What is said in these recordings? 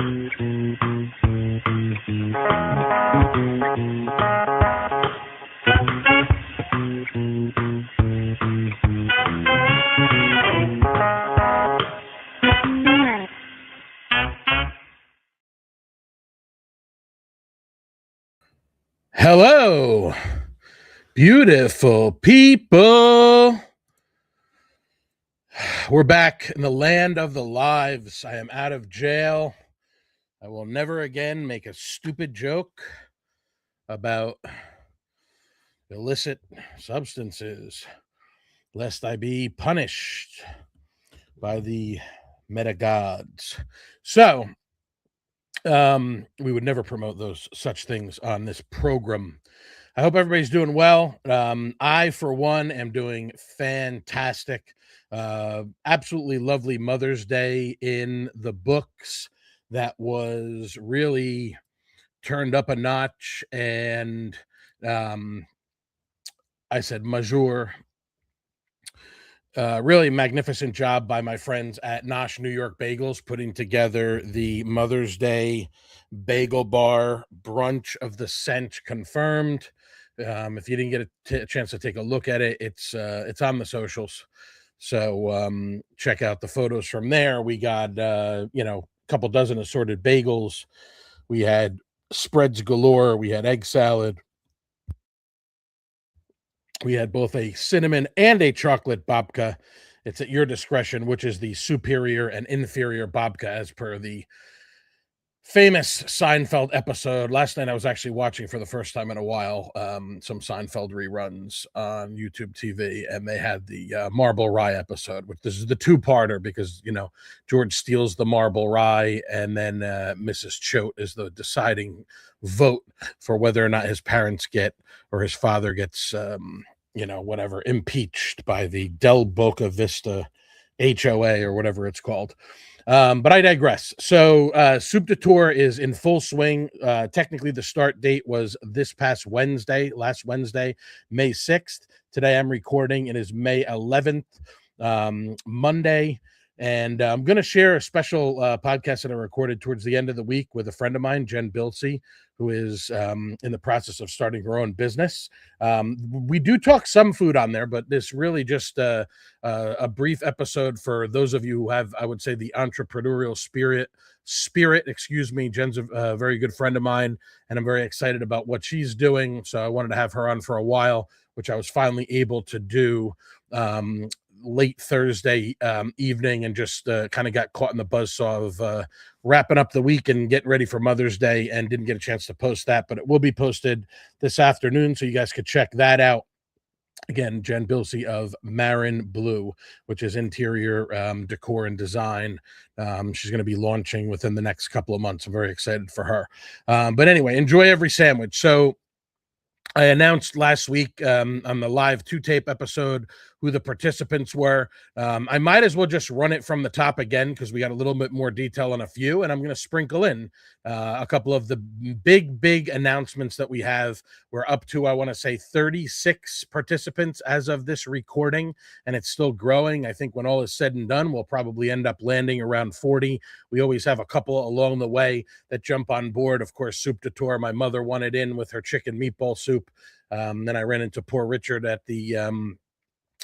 Hello, beautiful people. We're back in the land of the lives. I am out of jail. I will never again make a stupid joke about illicit substances, lest I be punished by the meta gods. So, we would never promote those such things on this program. I hope everybody's doing well. I, for one, am doing fantastic. Absolutely lovely Mother's Day in the books. That was really turned up a notch. And I said, Major. Really magnificent job by my friends at Nosh New York Bagels putting together the Mother's Day bagel bar brunch of the cent confirmed. If you didn't get a chance to take a look at it, it's on the socials. So check out the photos from there. We got a couple dozen assorted bagels. We had spreads galore. We had egg salad. We had both a cinnamon and a chocolate babka. It's at your discretion, which is the superior and inferior babka, as per the famous Seinfeld episode. Last night I was actually watching for the first time in a while some Seinfeld reruns on YouTube TV, and they had the marble rye episode, which this is the two-parter because, George steals the marble rye, and then Mrs. Choate is the deciding vote for whether or not his parents get, or his father gets, whatever, impeached by the Del Boca Vista HOA or whatever it's called. But I digress. So Soup de Tour is in full swing. Technically, the start date was this past Wednesday, last Wednesday, May 6th. Today I'm recording. It is May 11th, Monday. And I'm going to share a special podcast that I recorded towards the end of the week with a friend of mine, Jen Bilsey, who is in the process of starting her own business. We do talk some food on there, but this really just a brief episode for those of you who have, I would say, the entrepreneurial spirit. Jen's a very good friend of mine, and I'm very excited about what she's doing. So I wanted to have her on for a while, which I was finally able to do late Thursday evening, and just kind of got caught in the buzzsaw of wrapping up the week and getting ready for Mother's Day, and didn't get a chance to post that, but it will be posted this afternoon, so you guys could check that out. Again, Jen Bilsey of Marin Blue, which is interior decor and design. She's going to be launching within the next couple of months. I'm very excited for her. But anyway, enjoy every sandwich. So I announced last week on the live 2-tape episode who the participants were. I might as well just run it from the top again because we got a little bit more detail on a few, and I'm going to sprinkle in a couple of the big announcements that we have. We're up to, I want to say, 36 participants as of this recording, and it's still growing. I think when all is said and done, we'll probably end up landing around 40. We always have a couple along the way that jump on board. Of course, Soup de Tour, my mother wanted in with her chicken meatball soup. Then I ran into poor Richard at the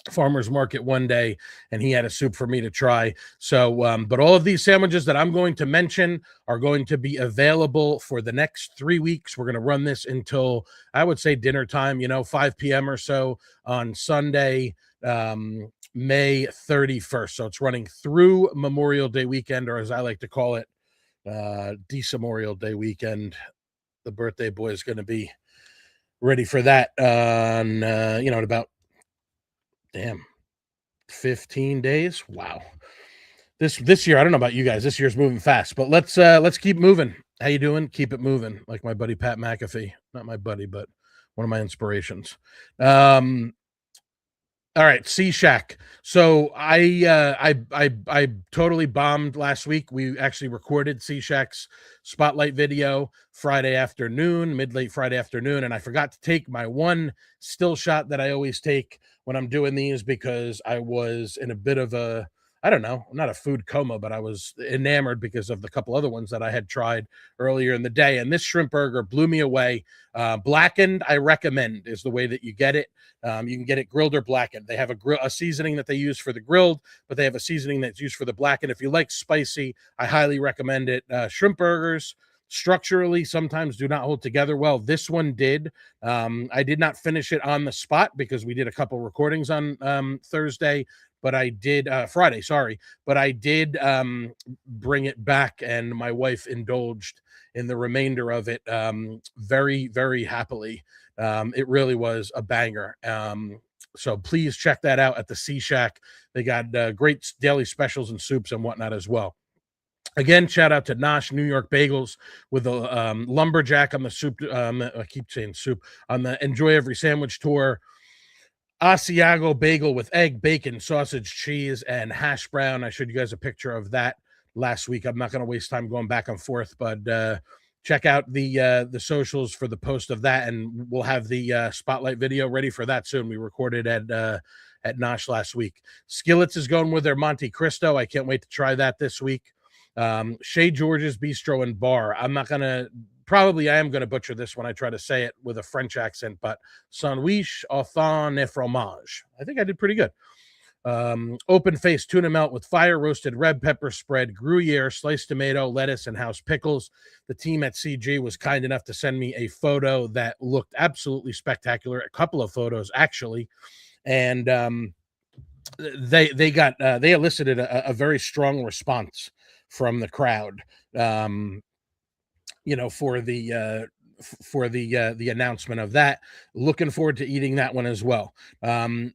farmer's market one day, and he had a soup for me to try. So but all of these sandwiches that I'm going to mention are going to be available for the next 3 weeks. We're going to run this until, I would say, dinner time, 5 p.m. or so on Sunday, May 31st. So it's running through Memorial Day weekend, or as I like to call it, Decemorial Day weekend. The birthday boy is going to be ready for that on in about 15 days. Wow. This year, I don't know about you guys, this year's moving fast, but let's keep moving. How you doing? Keep it moving. Like my buddy Pat McAfee. Not my buddy, but one of my inspirations. All right, Sea Shack. So I totally bombed last week. We actually recorded Sea Shack's spotlight video Friday afternoon, mid-late Friday afternoon, and I forgot to take my one still shot that I always take when I'm doing these because I was in a bit of a I don't know, not a food coma, but I was enamored because of the couple other ones that I had tried earlier in the day. And this shrimp burger blew me away. Blackened, I recommend, is the way that you get it. You can get it grilled or blackened. They have a seasoning that they use for the grilled, but they have a seasoning that's used for the blackened. If you like spicy, I highly recommend it. Shrimp burgers structurally sometimes do not hold together well. This one did. I did not finish it on the spot because we did a couple recordings on Thursday, but I did Friday, sorry, but I did bring it back, and my wife indulged in the remainder of it very, very happily. It really was a banger. So please check that out at the Sea Shack. They got great daily specials and soups and whatnot as well. Again, shout out to Nosh New York Bagels with the lumberjack on the soup. I keep saying soup on the Enjoy Every Sandwich tour. Asiago bagel with egg, bacon, sausage, cheese, and hash brown. I showed you guys a picture of that last week. I'm not going to waste time going back and forth, but check out the socials for the post of that, and we'll have the spotlight video ready for that soon. We recorded at Nosh last week. Skillets is going with their Monte Cristo. I can't wait to try that this week. Chez George's Bistro and Bar. I am going to butcher this when I try to say it with a French accent, but sandwich au thon et fromage. I think I did pretty good. Open face tuna melt with fire roasted red pepper spread, Gruyere, sliced tomato, lettuce, and house pickles. The team at CG was kind enough to send me a photo that looked absolutely spectacular. A couple of photos actually, and they elicited a very strong response from the crowd, for the announcement of that. Looking forward to eating that one as well.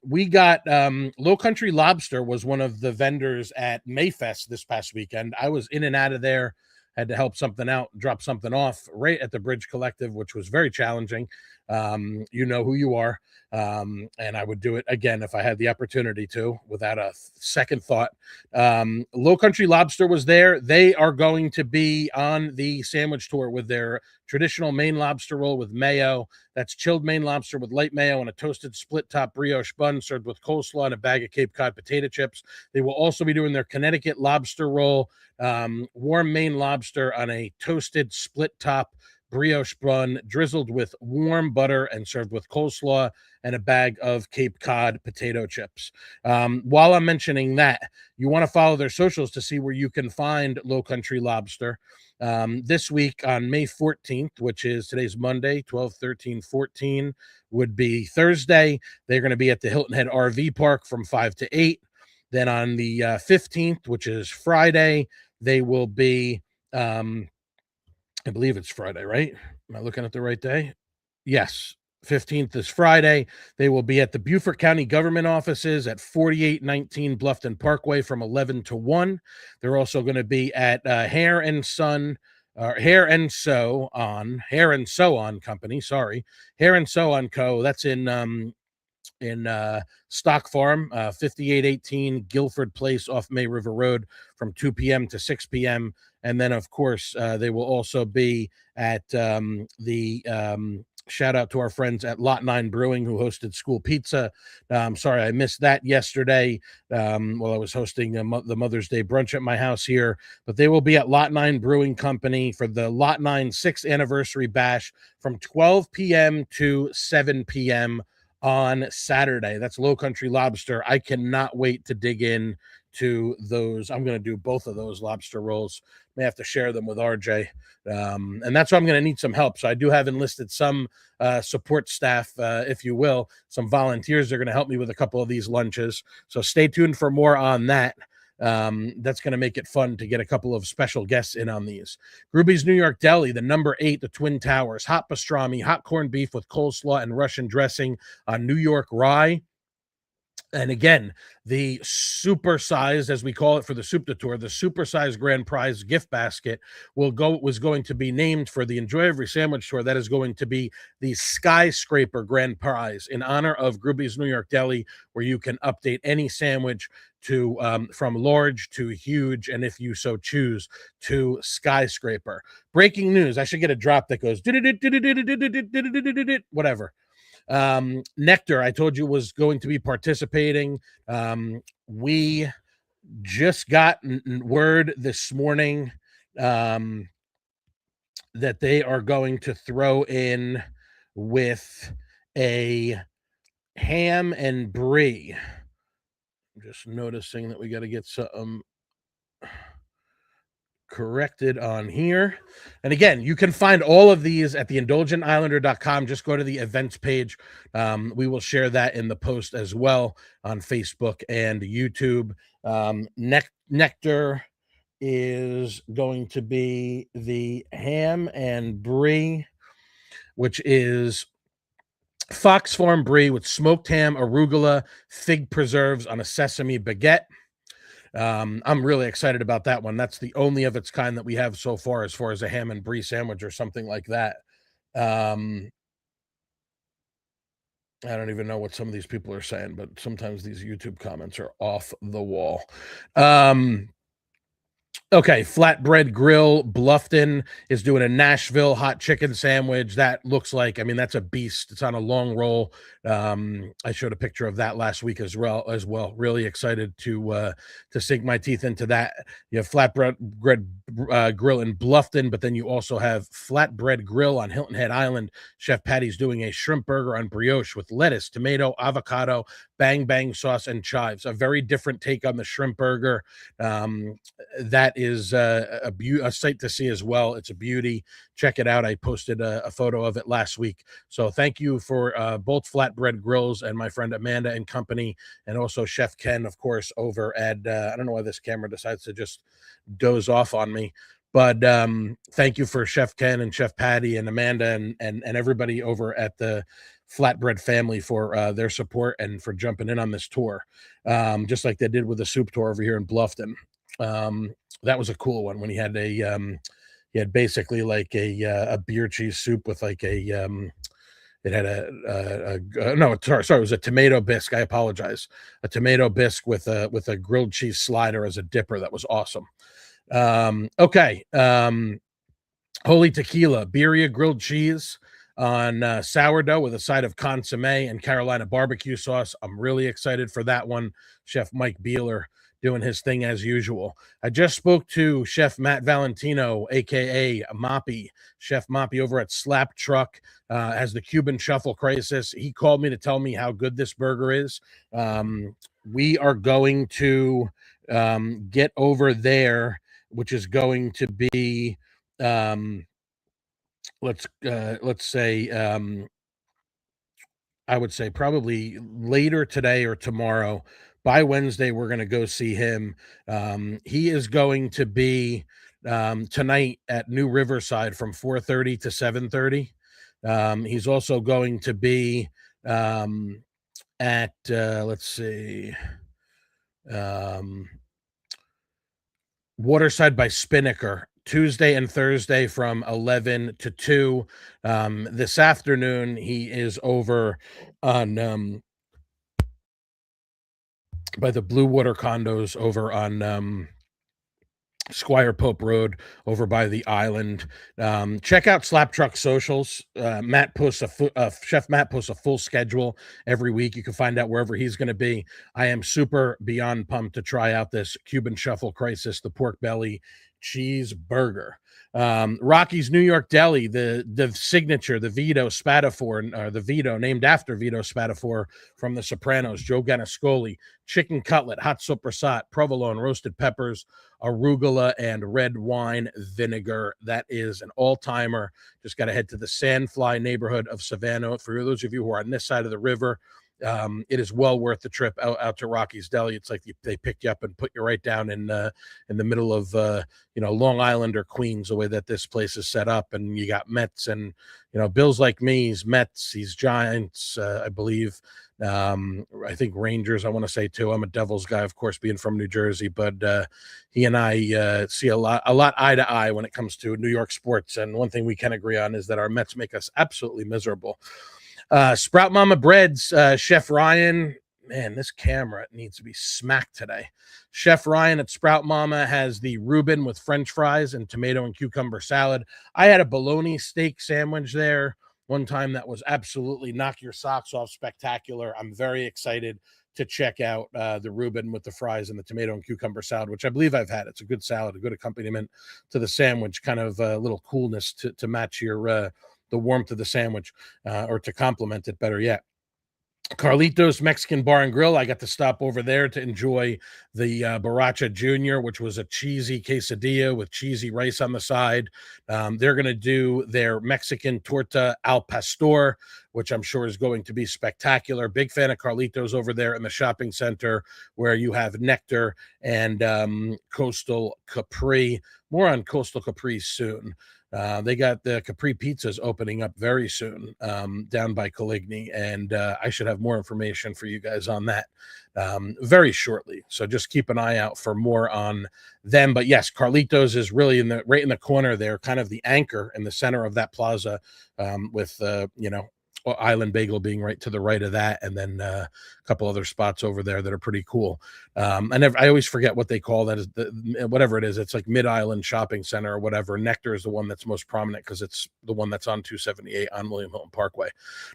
We got Low Country Lobster was one of the vendors at Mayfest this past weekend. I was in and out of there, had to help something out, drop something off right at the Bridge Collective, which was very challenging. You know who you are. And I would do it again if I had the opportunity to, without a second thought. Low Country Lobster was there. They are going to be on the sandwich tour with their traditional Maine lobster roll with mayo. That's chilled Maine lobster with light mayo and a toasted split top brioche bun served with coleslaw and a bag of Cape Cod potato chips. They will also be doing their Connecticut lobster roll, warm Maine lobster on a toasted split top brioche bun drizzled with warm butter and served with coleslaw and a bag of Cape Cod potato chips. While I'm mentioning that, you want to follow their socials to see where you can find Low Country Lobster. This week on May 14th, which is today's Monday, 12, 13, 14, would be Thursday. They're going to be at the Hilton Head RV Park from 5 to 8. Then on the 15th, which is Friday, they will be I believe it's Friday, right? Am I looking at the right day? Yes. 15th is Friday. They will be at the Beaufort County government offices at 4819 Bluffton Parkway from 11 to 1. They're also going to be at Hair and So On Company. Sorry. Hair and So On Co. That's in Stock Farm, 5818 Guilford Place off May River Road from 2 p.m. to 6 p.m. And then, of course, they will also be at shout out to our friends at Lot 9 Brewing who hosted School Pizza. Sorry, I missed that yesterday while I was hosting the Mother's Day brunch at my house here. But they will be at Lot 9 Brewing Company for the Lot 9 6th anniversary bash from 12 p.m. to 7 p.m. on Saturday. That's Low Country Lobster. I cannot wait to dig in to those. I'm going to do both of those lobster rolls. May have to share them with RJ. And that's why I'm going to need some help. So I do have enlisted some support staff, if you will. Some volunteers are going to help me with a couple of these lunches. So stay tuned for more on that. That's going to make it fun to get a couple of special guests in on these. Gruby's New York Deli, the number 8, the Twin Towers, hot pastrami, hot corned beef with coleslaw and Russian dressing on New York rye. And again, the supersized, as we call it for the Soup de Tour, the supersized grand prize gift basket was going to be named for the Enjoy Every Sandwich Tour. That is going to be the Skyscraper grand prize in honor of Gruby's New York Deli, where you can update any sandwich to from large to huge, and if you so choose, to Skyscraper. Breaking news. I should get a drop that goes whatever. Nectar, I told you, was going to be participating. We just got word this morning that they are going to throw in with a ham and brie. I'm just noticing that we got to get something corrected on here. And again, you can find all of these at the indulgentislander.com. Just go to the events page. We will share that in the post as well on Facebook and YouTube. Nectar is going to be the ham and brie, which is Fox Farm brie with smoked ham, arugula, fig preserves on a sesame baguette. I'm really excited about that one. That's the only of its kind that we have so far as a ham and brie sandwich or something like that. I don't even know what some of these people are saying, but sometimes these YouTube comments are off the wall. Okay, Flatbread Grill Bluffton is doing a Nashville hot chicken sandwich. That looks like, I mean, that's a beast. It's on a long roll. I showed a picture of that last week as well. Really excited to sink my teeth into that. You have Flatbread Grill in Bluffton, but then you also have Flatbread Grill on Hilton Head Island. Chef Patty's doing a shrimp burger on brioche with lettuce, tomato, avocado, bang bang sauce, and chives. A very different take on the shrimp burger. That is a sight to see as well. It's a beauty. Check it out. I posted a photo of it last week. So thank you for both Flatbread Grills and my friend Amanda and company, and also Chef Ken, of course, over at I don't know why this camera decides to just doze off on me. But thank you for Chef Ken and Chef Patty and Amanda and everybody over at the Flatbread family for their support and for jumping in on this tour, just like they did with the soup tour over here in Bluffton. That was a cool one when he had he had basically like a beer cheese soup with like a it had no, sorry, it was a tomato bisque. I apologize. A tomato bisque with a grilled cheese slider as a dipper. That was awesome. Okay. Holy Tequila, birria grilled cheese on sourdough with a side of consomme and Carolina barbecue sauce. I'm really excited for that one. Chef Mike Beeler doing his thing as usual. I just spoke to Chef Matt Valentino, aka Moppy. Chef Moppy over at Slap Truck has the Cuban Shuffle Crisis. He called me to tell me how good this burger is. We are going to get over there, which is going to be let's say I would say probably later today or tomorrow. By Wednesday, we're going to go see him. He is going to be tonight at New Riverside from 4:30 to 7:30. He's also going to be at let's see, Waterside by Spinnaker, Tuesday and Thursday from 11 to 2. This afternoon, he is over on by the Blue Water condos over on Squire Pope Road over by the island. Check out Slap Truck socials. Matt posts Chef Matt posts a full schedule every week. You can find out wherever he's going to be. I am super beyond pumped to try out this Cuban Shuffle Crisis, the pork belly cheeseburger. Rocky's New York Deli, the signature, the Vito Spatafor, the Vito named after Vito Spatafor from The Sopranos, Joe Ganascoli, chicken cutlet, hot sopressat, provolone, roasted peppers, arugula, and red wine vinegar. That is an all-timer. Just got to head to the Sandfly neighborhood of Savannah. For those of you who are on this side of the river, it is well worth the trip out to Rocky's Deli. It's like they picked you up and put you right down in the middle of Long Island or Queens, the way that this place is set up. And you got Mets and Bills like me. He's Mets, he's Giants, I believe. I think Rangers, I want to say too. I'm a Devils guy, of course, being from New Jersey, but he and I see a lot eye to eye when it comes to New York sports. And one thing we can agree on is that our Mets make us absolutely miserable. Sprout Mama Breads, Chef Ryan. Man, this camera needs to be smacked today. Chef Ryan at Sprout Mama has the Reuben with French fries and tomato and cucumber salad. I had a bologna steak sandwich there one time that was absolutely knock your socks off spectacular. I'm very excited to check out the Reuben with the fries and the tomato and cucumber salad, which I believe I've had. It's a good salad, a good accompaniment to the sandwich, kind of a little coolness to match your the warmth of the sandwich, or to complement it, better yet. Carlitos Mexican Bar and Grill. I got to stop over there to enjoy the Baracha Jr., which was a cheesy quesadilla with cheesy rice on the side. They're going to do their Mexican torta al pastor, which I'm sure is going to be spectacular. Big fan of Carlitos over there in the shopping center, where you have Nectar and Coastal Capri. More on Coastal Capri soon. They got the Capri Pizzas opening up very soon, down by Coligny, and I should have more information for you guys on that very shortly. So just keep an eye out for more on them. But yes, Carlitos is really right in the corner there, kind of the anchor in the center of that plaza, with Island Bagel being right to the right of that, and then a couple other spots over there that are pretty cool. I always forget what they call that, is whatever it is. It's like Mid-Island Shopping Center or whatever. Nectar is the one that's most prominent because it's the one that's on 278 on William Hilton Parkway.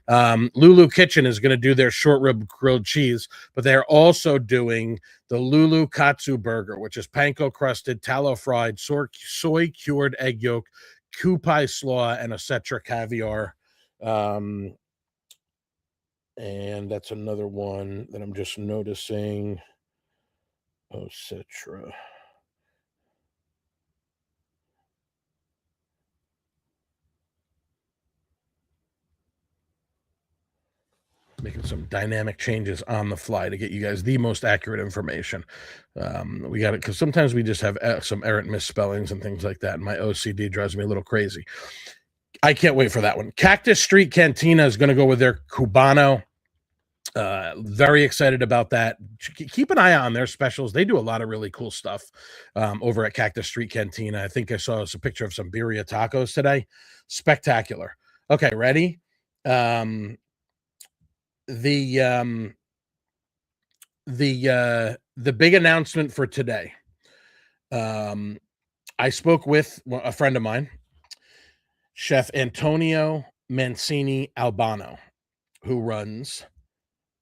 Lulu Kitchen is going to do their short rib grilled cheese, but they're also doing the Lulu Katsu Burger, which is panko crusted, tallow fried, soy cured egg yolk, kupai slaw, and acetra caviar. And that's another one that I'm just noticing. Acetra. Making some dynamic changes on the fly to get you guys the most accurate information. We got it because sometimes we just have some errant misspellings and things like that, and my OCD drives me a little crazy. I can't wait for that one. Cactus Street Cantina is going to go with their Cubano. Very excited about that. Keep an eye on their specials. They do a lot of really cool stuff over at Cactus Street Cantina. I think I saw a picture of some birria tacos today. Spectacular. Okay, ready? The big announcement for today. I spoke with a friend of mine, Chef Antonio Mancini Albano, who runs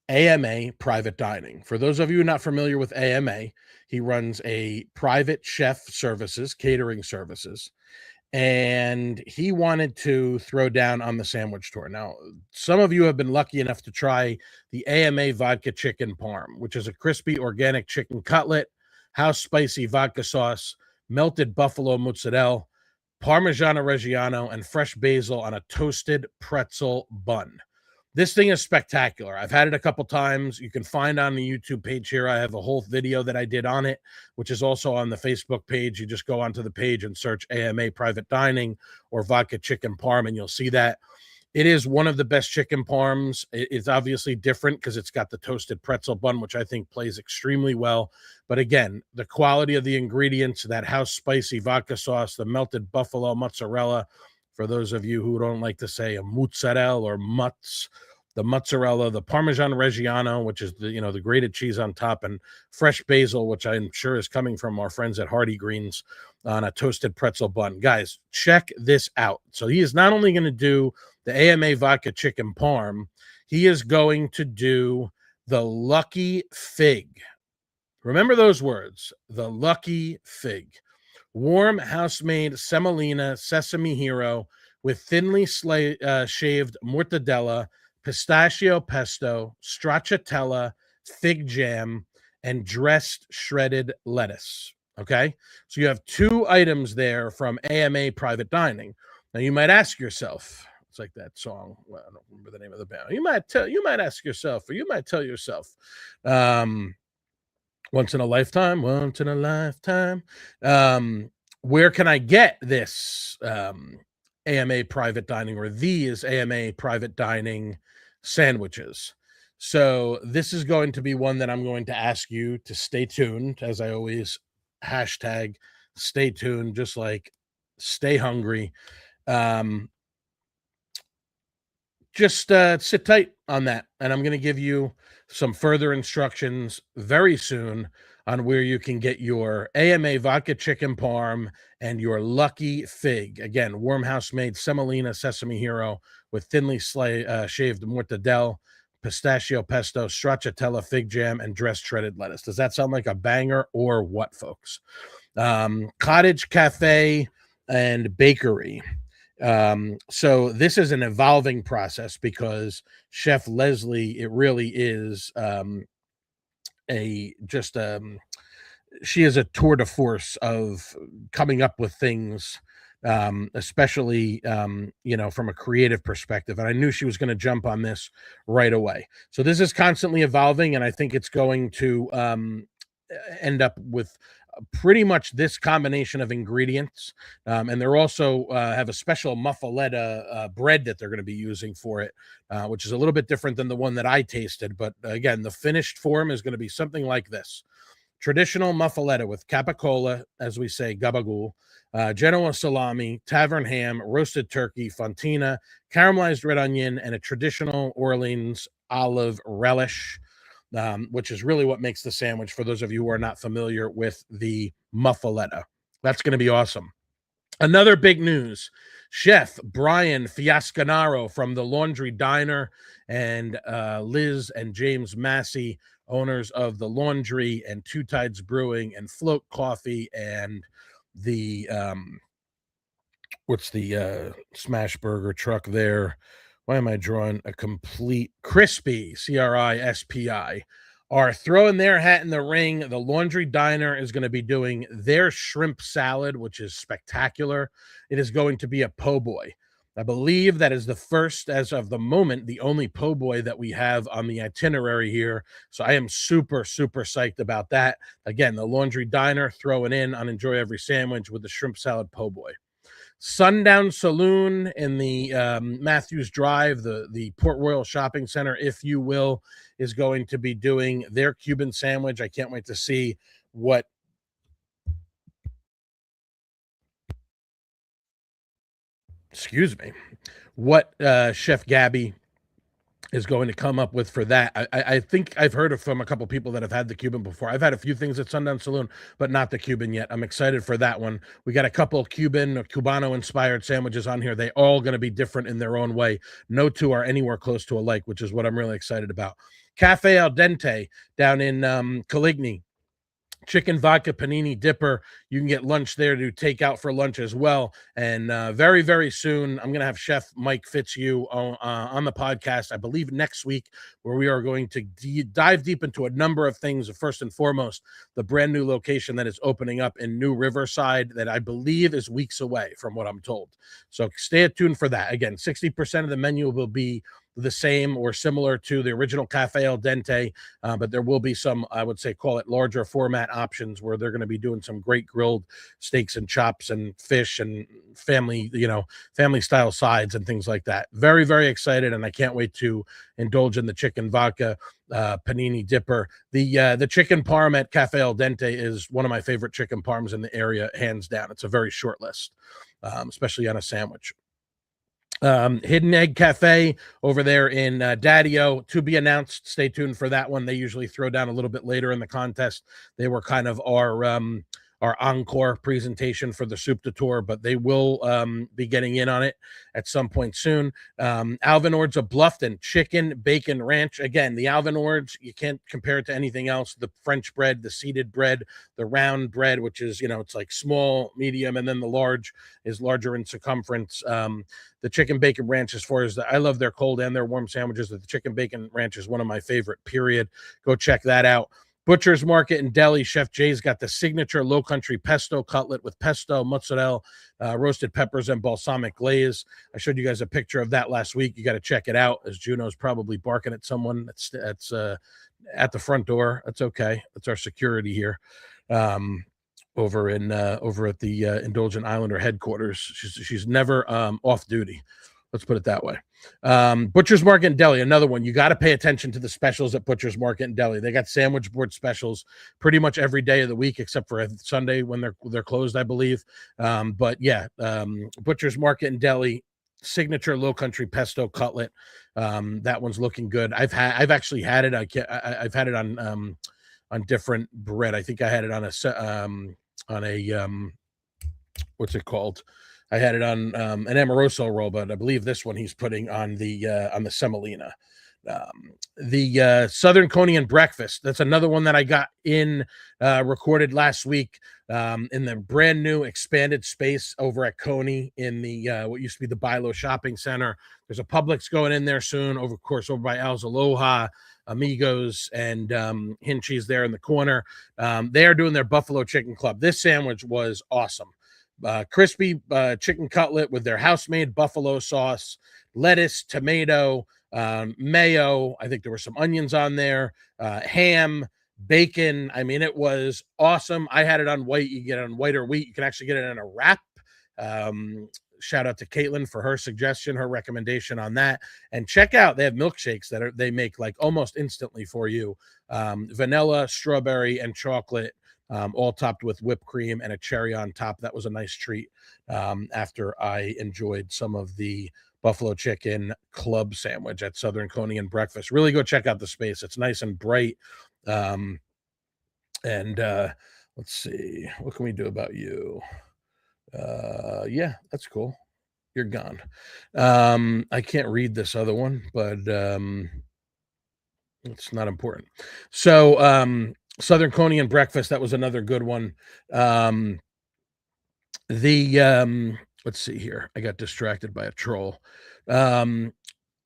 AMA Private Dining. For those of you not familiar with AMA, he runs a private chef services, catering services, and he wanted to throw down on the sandwich tour. Now, some of you have been lucky enough to try the AMA Vodka Chicken Parm, which is a crispy organic chicken cutlet, house spicy vodka sauce, melted buffalo mozzarella, Parmigiano Reggiano, and fresh basil on a toasted pretzel bun. This thing is spectacular. I've had it a couple times. You can find on the YouTube page here. I have a whole video that I did on it, which is also on the Facebook page. You just go onto the page and search AMA Private Dining or Vodka Chicken Parm, and you'll see that. It is one of the best chicken parms. It's obviously different because it's got the toasted pretzel bun, which I think plays extremely well. But again, the quality of the ingredients, that house spicy vodka sauce, the melted buffalo mozzarella, for those of you who don't like to say a mozzarella or mutz, the mozzarella, the Parmesan Reggiano, which is the grated cheese on top, and fresh basil, which I'm sure is coming from our friends at Hardy Greens, on a toasted pretzel bun. Guys, check this out. So he is not only going to do the AMA Vodka Chicken Parm, he is going to do the Lucky Fig. Remember those words, the Lucky Fig. Warm house-made semolina sesame hero with thinly shaved mortadella, pistachio pesto, stracciatella, fig jam, and dressed shredded lettuce. Okay, so you have two items there from AMA Private Dining. Now you might ask yourself, it's like that song. Well, I don't remember the name of the band. You might ask yourself, or you might tell yourself, once in a lifetime, where can I get this AMA Private Dining, or these AMA Private Dining sandwiches? So this is going to be one that I'm going to ask you to stay tuned, as I always hashtag stay tuned, just like stay hungry. Just sit tight on that, and I'm going to give you some further instructions very soon on where you can get your AMA Vodka Chicken Parm and your Lucky Fig. Again, warm house-made semolina sesame hero with thinly shaved mortadella, pistachio pesto, stracciatella fig jam, and dressed shredded lettuce. Does that sound like a banger or what, folks? Cottage cafe and bakery. So this is an evolving process because Chef Leslie, it really is a just she is a tour de force of coming up with things, especially from a creative perspective. And I knew she was going to jump on this right away. So this is constantly evolving, and I think it's going to end up with pretty much this combination of ingredients. And they're also have a special muffaletta bread that they're going to be using for it, which is a little bit different than the one that I tasted. But again, the finished form is going to be something like this. Traditional muffaletta with capicola, as we say, gabagool, Genoa salami, tavern ham, roasted turkey, fontina, caramelized red onion, and a traditional Orleans olive relish, which is really what makes the sandwich for those of you who are not familiar with the muffaletta. That's going to be awesome. Another big news, Chef Brian Fiascanaro from the Laundry Diner and Liz and James Massey, owners of the Laundry and Two Tides Brewing and Float Coffee and the what's the smash burger truck there? Why am I drawing a complete Crispy, CRISPI, are throwing their hat in the ring. The Laundry Diner is going to be doing their shrimp salad, which is spectacular. It is going to be a po' boy. I believe that is the first, as of the moment, the only po' boy that we have on the itinerary here. So I am super, super psyched about that. Again, the Laundry Diner throwing in on Enjoy Every Sandwich with the shrimp salad po' boy. Sundown Saloon in the Matthews Drive, the Port Royal Shopping Center, if you will, is going to be doing their Cuban sandwich. I can't wait to see what Chef Gabby is going to come up with for that. I think I've heard from a couple people that have had the Cuban before. I've had a few things at Sundown Saloon, but not the Cuban yet. I'm excited for that one. We got a couple Cuban or Cubano-inspired sandwiches on here. They all going to be different in their own way. No two are anywhere close to alike, which is what I'm really excited about. Cafe Al Dente down in Coligny. Chicken vodka panini dipper. You can get lunch there to take out for lunch as well. And very, very soon, I'm going to have Chef Mike Fitzhugh on the podcast, I believe next week, where we are going to dive deep into a number of things. First and foremost, the brand new location that is opening up in New Riverside that I believe is weeks away from what I'm told. So stay tuned for that. Again, 60% of the menu will be the same or similar to the original Cafe Al Dente, but there will be some, I would say, call it larger format options where they're going to be doing some great grilled steaks and chops and fish and family style sides and things like that. Very, very excited, and I can't wait to indulge in the chicken vodka panini dipper. The chicken parm at Cafe Al Dente is one of my favorite chicken parms in the area, hands down. It's a very short list, especially on a sandwich. Hidden Egg Cafe over there in Daddio, to be announced. Stay tuned for that one. They usually throw down a little bit later in the contest. They were kind of our encore presentation for the soup de tour, but they will be getting in on it at some point soon. Alvin Ord's of Bluffton, chicken bacon ranch. Again, the Alvin Ord's, you can't compare it to anything else. The French bread, the seeded bread, the round bread, which is, it's like small, medium, and then the large is larger in circumference. The chicken bacon ranch, as far as I love their cold and their warm sandwiches, the chicken bacon ranch is one of my favorite, period. Go check that out. Butcher's Market in Delhi, Chef Jay's got the signature Low Country pesto cutlet with pesto, mozzarella, roasted peppers, and balsamic glaze. I showed you guys a picture of that last week. You got to check it out, as Juno's probably barking at someone that's at the front door. That's okay. That's our security here. Over at the Indulgent Islander headquarters. She's never off duty. Let's put it that way. Butcher's Market in Delhi, another one. You got to pay attention to the specials at Butcher's Market in Delhi. They got sandwich board specials pretty much every day of the week, except for Sunday when they're closed, I believe. But yeah, Butcher's Market in Delhi, signature Low Country pesto cutlet. That one's looking good. I've actually had it. I've had it on different bread. I think I had it on a what's it called? I had it on an Amoroso roll, but I believe this one he's putting on the semolina. The Southern Coney breakfast. That's another one that I got in recorded last week in the brand new expanded space over at Coney in the what used to be the Bilo Shopping Center. There's a Publix going in there soon. Over course over by Al's Aloha, Amigos, and Hinchie's there in the corner. They are doing their Buffalo Chicken Club. This sandwich was awesome. Crispy chicken cutlet with their house-made buffalo sauce, lettuce, tomato, mayo. I think there were some onions on there, ham, bacon. I mean, it was awesome. I had it on white. You get it on white or wheat. You can actually get it in a wrap. Shout out to Caitlin for her suggestion, her recommendation on that. And check out, they have milkshakes that they make like almost instantly for you. Vanilla, strawberry, and chocolate, all topped with whipped cream and a cherry on top. That was a nice treat after I enjoyed some of the Buffalo Chicken Club sandwich at Southern Coney breakfast. Really go check out the space. It's nice and bright. And let's see, what can we do about you? Yeah, that's cool. You're gone. I can't read this other one, but it's not important. So Southern Coney breakfast, that was another good one. Let's see here. I got distracted by a troll. I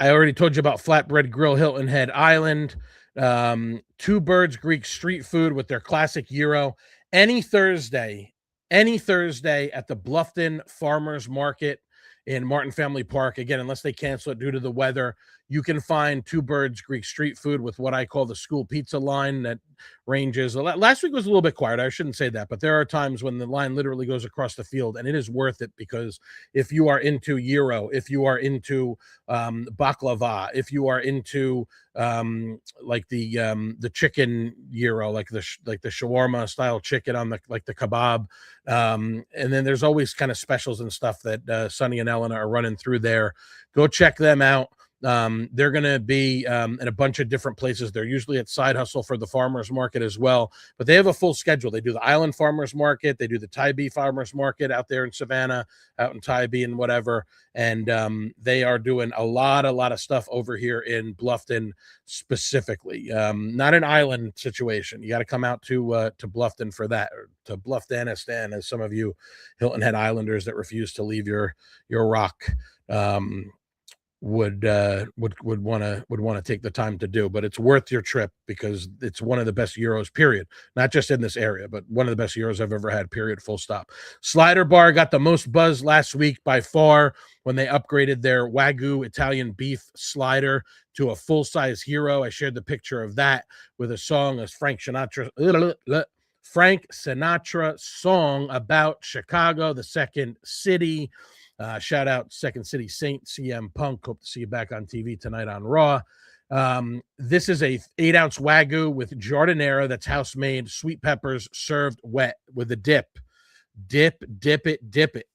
already told you about Flatbread Grill, Hilton Head Island. Two Birds Greek street food with their classic gyro. Any Thursday at the Bluffton Farmers Market in Martin Family Park. Again, unless they cancel it due to the weather, you can find Two Birds Greek street food with what I call the school pizza line that ranges. Last week was a little bit quiet. I shouldn't say that, but there are times when the line literally goes across the field, and it is worth it because if you are into gyro, if you are into baklava, if you are into like the chicken gyro, like the shawarma style chicken on the kebab, and then there's always kind of specials and stuff that Sonny and Elena are running through there. Go check them out. They're going to be in a bunch of different places. They're usually at Side Hustle for the Farmers Market as well, but they have a full schedule. They do the Island Farmers Market. They do the Tybee Farmers Market out there in Savannah, out in Tybee and whatever. And they are doing a lot of stuff over here in Bluffton specifically. Not an island situation. You got to come out to Bluffton for that, or to Bluffdanistan, as some of you Hilton Head Islanders that refuse to leave your rock would want to take the time to do. But it's worth your trip because it's one of the best gyros, period. Not just in this area, but one of the best gyros I've ever had, period, full stop. Slider Bar got the most buzz last week by far when they upgraded their Wagyu Italian beef slider to a full-size hero. I shared the picture of that with a song, a Frank Sinatra song about Chicago, the second city. Shout out Second City Saint, CM Punk. Hope to see you back on TV tonight on Raw. This is a 8-ounce Wagyu with giardiniera that's house made, sweet peppers served wet with a dip. Dip it.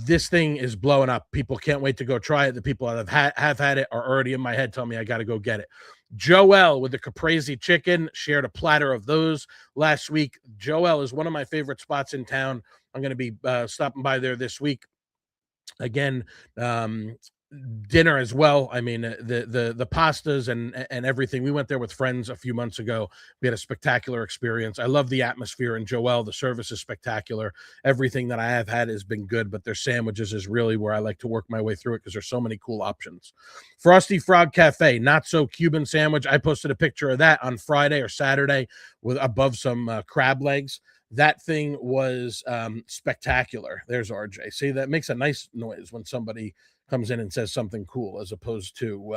This thing is blowing up. People can't wait to go try it. The people that have had it are already in my head telling me I got to go get it. Joel with the caprese chicken shared a platter of those last week. Joel is one of my favorite spots in town. I'm going to be stopping by there this week. Again, dinner as well. I mean, the pastas and everything. We went there with friends a few months ago. We had a spectacular experience. I love the atmosphere in Joel. The service is spectacular. Everything that I have had has been good, but their sandwiches is really where I like to work my way through it because there's so many cool options. Frosty Frog Cafe, not so Cuban sandwich. I posted a picture of that on Friday or Saturday with above some crab legs. That thing was spectacular. There's RJ. See, that makes a nice noise when somebody comes in and says something cool, as opposed to,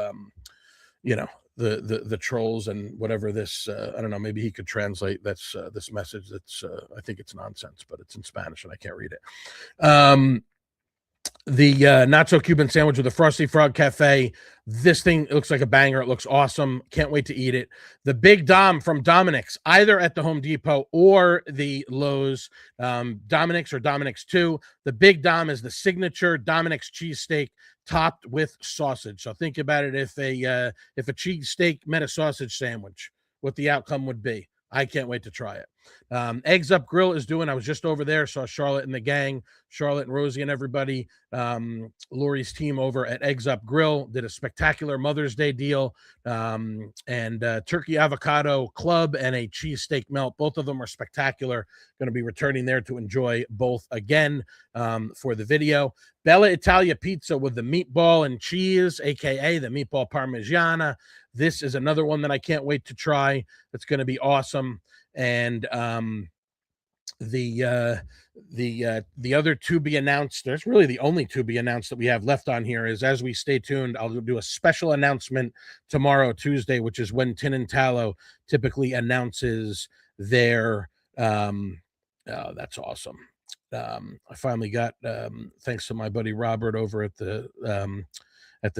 the trolls and whatever this, I don't know, maybe he could translate this message. That's, I think it's nonsense, but it's in Spanish and I can't read it. The not so Cuban sandwich with the Frosty Frog Cafe. This thing looks like a banger. It looks awesome. Can't wait to eat it. The Big Dom from Dominic's, either at the Home Depot or the Lowe's. Dominic's or Dominic's 2. The Big Dom is the signature Dominic's cheesesteak topped with sausage. So think about it. If a cheesesteak met a sausage sandwich, what the outcome would be. I can't wait to try it. Eggs Up Grill is doing, I was just over there, saw Charlotte and the gang, Charlotte and Rosie and everybody, Lori's team over at Eggs Up Grill did a spectacular Mother's Day deal, and turkey avocado club and a cheesesteak melt. Both of them are spectacular. Going to be returning there to enjoy both again for the video. Bella Italia pizza with the meatball and cheese, aka the meatball parmigiana. This is another one that I can't wait to try. It's going to be awesome. And the other to be announced, there's really the only to be announced that we have left on here, is, as we stay tuned, I'll do a special announcement tomorrow, Tuesday, which is when Tin and Tallow typically announces their oh, that's awesome. I finally got, thanks to my buddy Robert over at the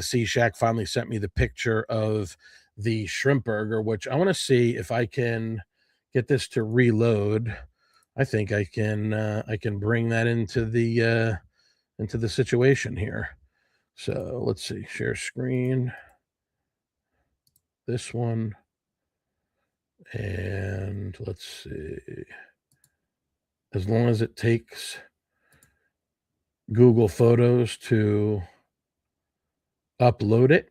Sea Shack, finally sent me the picture of the shrimp burger, which I want to see if I can get this to reload. I think I can bring that into the situation here. So let's see, share screen, this one, and let's see. As long as it takes Google Photos to upload it.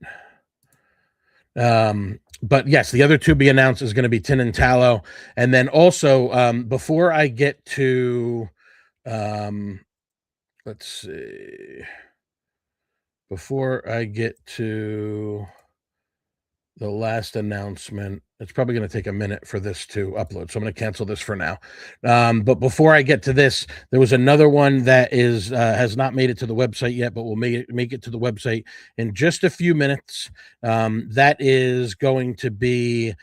But yes, the other to be announced is going to be Tin and Tallow. And then also, before I get to, let's see, before I get to the last announcement, it's probably going to take a minute for this to upload, so I'm going to cancel this for now. But before I get to this, there was another one that is has not made it to the website yet, but will make it to the website in just a few minutes. That is going to be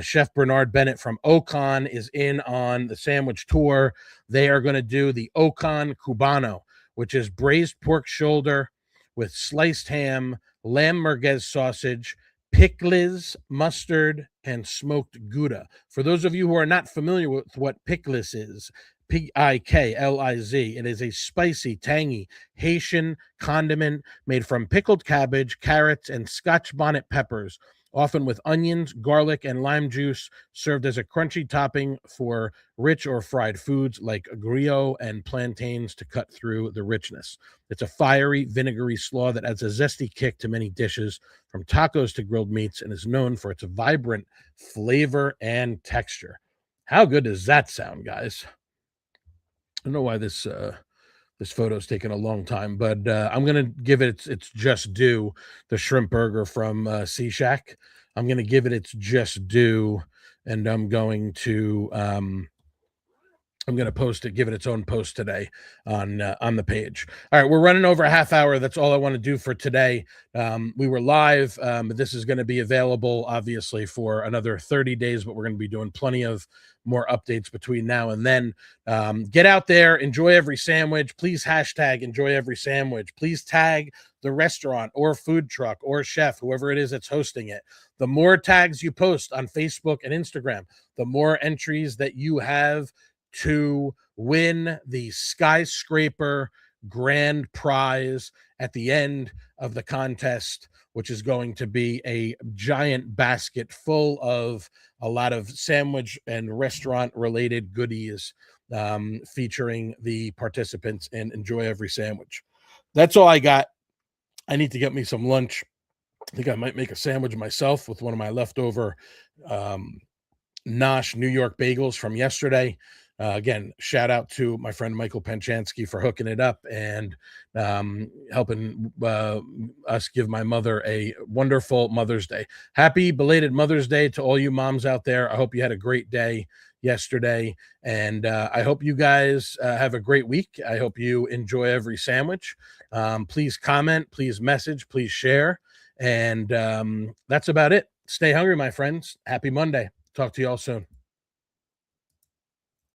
Chef Bernard Bennett from Ocon is in on the sandwich tour. They are going to do the Ocon Cubano, which is braised pork shoulder with sliced ham, lamb merguez sausage, pickles, mustard, and smoked Gouda. For those of you who are not familiar with what pickles is, Pikliz, it is a spicy, tangy Haitian condiment made from pickled cabbage, carrots, and Scotch bonnet peppers, often with onions, garlic, and lime juice, served as a crunchy topping for rich or fried foods like griot and plantains to cut through the richness. It's a fiery, vinegary slaw that adds a zesty kick to many dishes, from tacos to grilled meats, and is known for its vibrant flavor and texture. How good does that sound, guys? I don't know why this photo is taking a long time, but I'm going to give it its just due. The shrimp burger from Sea Shack. I'm going to give it its just due, and I'm going to post it, give it its own post today on the page. All right, we're running over a half hour. That's all I want to do for today. We were live. This is going to be available, obviously, for another 30 days, but we're going to be doing plenty of more updates between now and then. Get out there, enjoy every sandwich. Please hashtag enjoy every sandwich. Please tag the restaurant or food truck or chef, whoever it is that's hosting it. The more tags you post on Facebook and Instagram, the more entries that you have to win the skyscraper grand prize at the end of the contest, which is going to be a giant basket full of a lot of sandwich and restaurant related goodies, featuring the participants in Enjoy Every Sandwich. That's all I got. I need to get me some lunch. I think I might make a sandwich myself with one of my leftover Nosh New York bagels from yesterday. Again, shout out to my friend Michael Penchansky for hooking it up and helping us give my mother a wonderful Mother's Day. Happy belated Mother's Day to all you moms out there. I hope you had a great day yesterday, and I hope you guys have a great week. I hope you enjoy every sandwich. Please comment, please message, please share, and that's about it. Stay hungry, my friends. Happy Monday. Talk to you all soon.